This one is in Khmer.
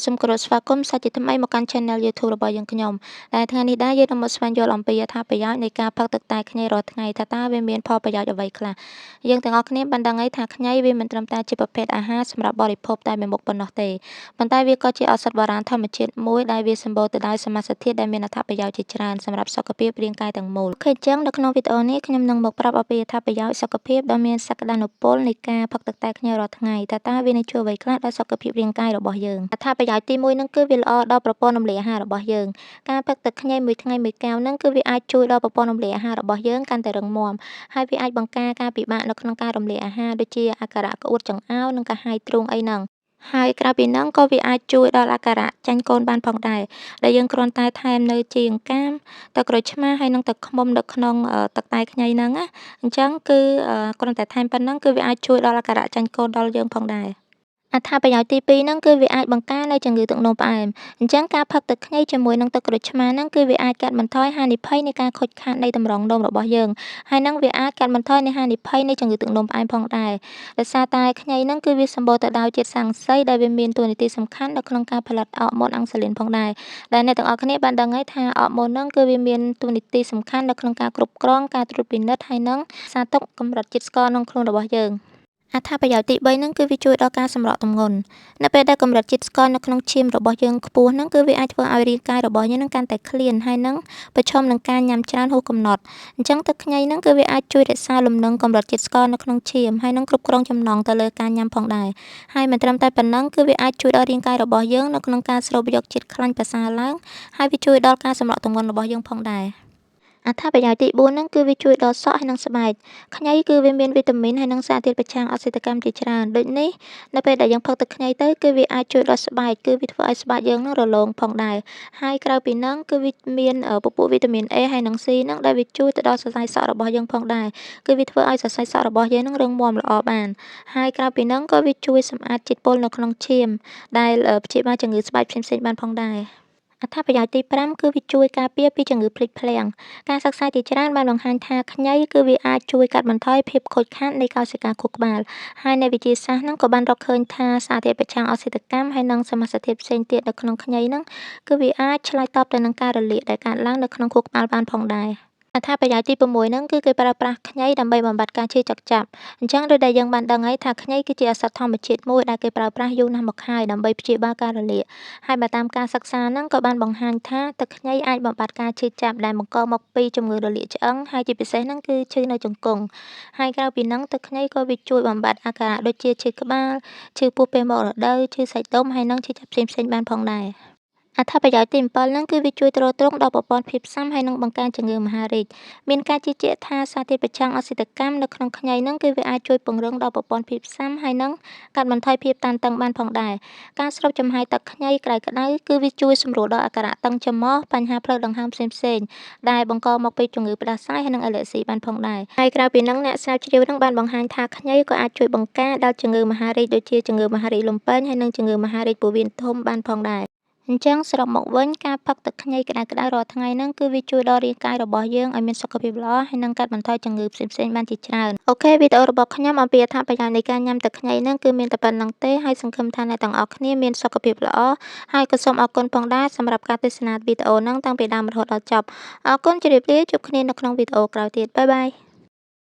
សូមគោរពស្វាគមន៍សាជាថ្មីមកកាន់ Channel YouTube របស់យើងខ្ញុំដែលថ្ងៃនេះដែរយើងនឹងមកស្វែងយល់អំពីអត្ថប្រយោជន៍នៃការផឹកទឹកតែខ្ញីរាល់ថ្ងៃថាតើវាមានផលប្រយោជន៍អ្វីខ្លះយើងទាំងអស់គ្នាបានដឹងហើយថាខ្ញីវាមិនត្រឹមតែជាប្រភេទអាហារសម្រាប់បរិភោគតែមួយមុខប៉ុណ្ណោះទេប៉ុន្តែវាក៏ជាឱសថបុរាណធម្មជាតិមួយដែលវាសម្បូរទៅដោយសមាសធាតុដែលមានអត្ថប្រយោជន៍ជាច្រើនសម្រាប់សុខភាពរាងកាយទាំងមូលអញ្ចឹងនៅក្នុងវីដេអូនេះខ្ញុំនឹងមកប្រាប់អំពីអត្ថប្រយោជន៍សុខភាពដ៏មានសក្តានុពលនៃការផឹកទឹកតែខ្ញីរាល់ថ្ងៃតើវានឹងជួយអ្វីខ្លះដល់សុខភាពរាងកាយរបស់យើងអត្ថប្រយោជន៍ទី1ហ្នឹងគឺវាល្អដល់ប្រព័ន្ធរំលាយអាហាររបស់យើងការផឹកទឹកខ្ញីមួយថ្ងៃមួយកែវហ្នឹងគឺវាអាចជួយដល់ប្រព័ន្ធរំលាយអាហាររបស់យើងកាន់តែរឹងមាំហើយវាអាចបង្ការការពិបាកនៅក្នុងការរំលាយអាហារដូចជាអាការៈក្អួតចង្អោរនិងកាហាយទ្រូងអីហ្នឹងហើយក្រៅពីហ្នឹងក៏វាអាចជួយដល់អាការៈចាញ់កូនបានផងដែរដែលយើងគ្រាន់តែថែមនៅជាអង្កាមទឹកក្រូចឆ្មាហើយនិងទឹកឃ្មុំនៅក្នុងទឹកតែខ្ញីហ្នឹងណាអញ្ចឹងគឺគ្រាន់តែថែមប៉ុណ្ណឹងគឺវាអាចជួយដល់អាការៈចាញ់កូនដល់យើងផងដែរអត្ថប្រយោជន៍ទី2ហ្នឹងគឺវាអាចបង្ការនូវជំងឺទឹកនោមផ្អែមអញ្ចឹងការផឹកទឹកខ្ញីជាមួយនឹងទឹកក្រូចឆ្មាហ្នឹងគឺវាអាចកាត់បន្ថយហានិភ័យនៃការខូចខាតនៃតម្រងនោមរបស់យើងហើយនឹងវាអាចកាត់បន្ថយនៃហានិភ័យនៃជំងឺទឹកនោមផ្អែមផងដែរដោយសារតែខ្ញីហ្នឹងគឺវាសម្បូរទៅដោយជាតិស័ង្កសីដែលវាមានតួនាទីសំខាន់នៅក្នុងការផលិតអរម៉ូនអាំងសាលីនផងដែរដែលអ្នកទាំងអស់គ្នាបានដឹងហើយថាអរម៉ូនហ្នឹងគឺវាមានតួនាទីសំខាន់នៅក្នុងការគ្រប់គ្រងការត្រួតពិនិត្យហើយនឹងសារទុកកម្រិតជាតិស្ករក្នុងខ្លួនរបស់យើងអត្ថប្រយោជន៍ទី3ហ្នឹងគឺវាជួយដល់ការសម្រកទម្ងន់នៅពេលដែលកម្រិតជាតិស្ករនៅក្នុងឈាមរបស់យើងខ្ពស់ហ្នឹងគឺវាអាចធ្វើឲ្យរាងកាយរបស់យើងនឹងកាន់តែឃ្លានហើយនឹងប្រឈមនឹងការញ៉ាំច្រើនហួសកំណត់អញ្ចឹងទឹកខ្ញីហ្នឹងគឺវាអាចជួយរក្សាលំនឹងកម្រិតជាតិស្ករនៅក្នុងឈាមហើយនឹងគ្រប់គ្រងចំណង់ទៅលើការញ៉ាំផងដែរហើយមិនត្រឹមតែប៉ុណ្ណឹងគឺវាអាចជួយដល់រាងកាយរបស់យើងនៅក្នុងការស្រូបយកជាតិខ្លាញ់ប្រសើរឡើងហើយវាជួយដល់ការសម្រកទម្ងន់របស់យើងផងដែរអត្ថប្រយោជន៍ទី4ហ្នឹងគឺវាជួយដល់សក់ហើយនិងស្បែកខ្ញីគឺវាមានវីតាមីនហើយនិងសារធាតុប្រឆាំងអុកស៊ីតកម្មជាច្រើនដូចនេះនៅពេលដែលយើងផឹកទឹកខ្ញីទៅគឺវាអាចជួយដល់ស្បែកគឺវាធ្វើឲ្យស្បែកយើងនឹងរលោងផងដែរហើយក្រៅពីហ្នឹងគឺវាមានពពួកវីតាមីន A ហើយនិង C ហ្នឹងដែលវាជួយទៅដល់សរសៃសក់របស់យើងផងដែរគឺវាធ្វើឲ្យសរសៃសក់របស់យើងនឹងរឹងមាំល្អបានហើយក្រៅពីហ្នឹងក៏វាជួយសម្អាតជាតិពុលនៅក្នុងឈាមដែលព្យាបាលជំងឺស្បែកផ្សេងៗបានផងដែរអត្ថប្រយោជន៍ទី5គឺវាជួយការពារពីជំងឺភ្លេចភ្លាំងការសិក្សាជាច្រើនបានបង្ហាញថាខ្ញីគឺវាអាចជួយកាត់បន្ថយភាពខូចខាតនៃកោសិកាខួរក្បាលហើយអ្នកវិទ្យាសាស្ត្រហ្នឹងក៏បានរកឃើញថាសារធាតុប្រឆាំងអុកស៊ីតកម្មហើយនិងសមាសធាតុផ្សេងទៀតនៅក្នុងខ្ញីហ្នឹងគឺវាអាចឆ្លើយតបទៅនឹងការរលាកដែលកើតឡើងនៅក្នុងខួរក្បាលបានផងដែរអត្ថប្រយោជន៍ទី6ហ្នឹងគឺគេប្រើប្រាស់ខ្ញីដើម្បីបំបត្តិការឈឺចុកចាប់អញ្ចឹងដូចដែលយើងបានដឹងហើយថាខ្ញីគឺជាឱសថធម្មជាតិមួយដែលគេប្រើប្រាស់យូរណាស់មកហើយដើម្បីព្យាបាលការរលាកហើយបើតាមការសិក្សាហ្នឹងក៏បានបង្ហាញថាទឹកខ្ញីអាចបំបត្តិការឈឺចាប់ដែលបង្កមកពីជំងឺរលាកឆ្អឹងហើយជាពិសេសហ្នឹងគឺឈឺនៅជង្គង់ហើយក្រៅពីហ្នឹងទឹកខ្ញីក៏វាជួយបំបត្តិអាការៈដូចជាឈឺក្បាលឈឺពោះពេលមករដូវឈឺសាច់ដុំហើយនិងឈឺចាប់ផ្សេងៗបានផងដែរអត្ថប្រយោជន៍ទី7ហ្នឹងគឺវាជួយទ្រទ្រង់ដល់ប្រព័ន្ធភាពស៊ាំហើយនិងបង្ការជំងឺមហារីកមានការជឿជាក់ថាសារធាតុប្រឆាំងអុកស៊ីតកម្មនៅក្នុងខ្ញីហ្នឹងគឺវាអាចជួយពង្រឹងដល់ប្រព័ន្ធភាពស៊ាំហើយនិងកាត់បន្ថយភាពតានតឹងបានផងដែរការស្រូបចំហាយទឹកខ្ញីក្តៅៗគឺវាជួយសម្រួលដល់អាការៈតឹងច្រមុះបញ្ហាផ្លូវដង្ហើមផ្សេងៗដែលបង្កមកពីជំងឺផ្ដាសាយហើយនិងអេឡែហ្ស៊ីបានផងដែរហើយក្រៅពីហ្នឹងអ្នកស្រាវជ្រាវហ្នឹងបានបង្ហាញថាខ្ញីក៏អាចជួយបង្ការដល់ជំងឺមហារីកដូចជាជំងឺមហារីកលំពែងហើយនិងជំងឺមហារីកពោះវៀនធំបានផងដែរអញ្ចឹងសរុបមកវិញការផឹកទឹកខ្ញីក្តៅៗរាល់ថ្ងៃហ្នឹងគឺវាជួយដល់រាងកាយរបស់យើងឲ្យមានសុខភាពល្អហើយនិងកាត់បន្ថយជំងឺផ្សេងៗបានជាច្រើនអូខេវីដេអូរបស់ខ្ញុំអំពីអត្ថប្រយោជន៍នៃការញ៉ាំទឹកខ្ញីហ្នឹងគឺមានតែប៉ុណ្្នឹងទេហើយសង្ឃឹមថាអ្នកទាំងអស់គ្នាមានសុខភាពល្អហើយក៏សូមអរគុណផងដែរសម្រាប់ការទស្សនាវីដេអូហ្នឹងតាំងពីដើមរហូតដល់ចប់អរគុណជម្រាបលាជួបគ្នានៅក្នុងវីដេអូក្រោយទៀតបាយបាយ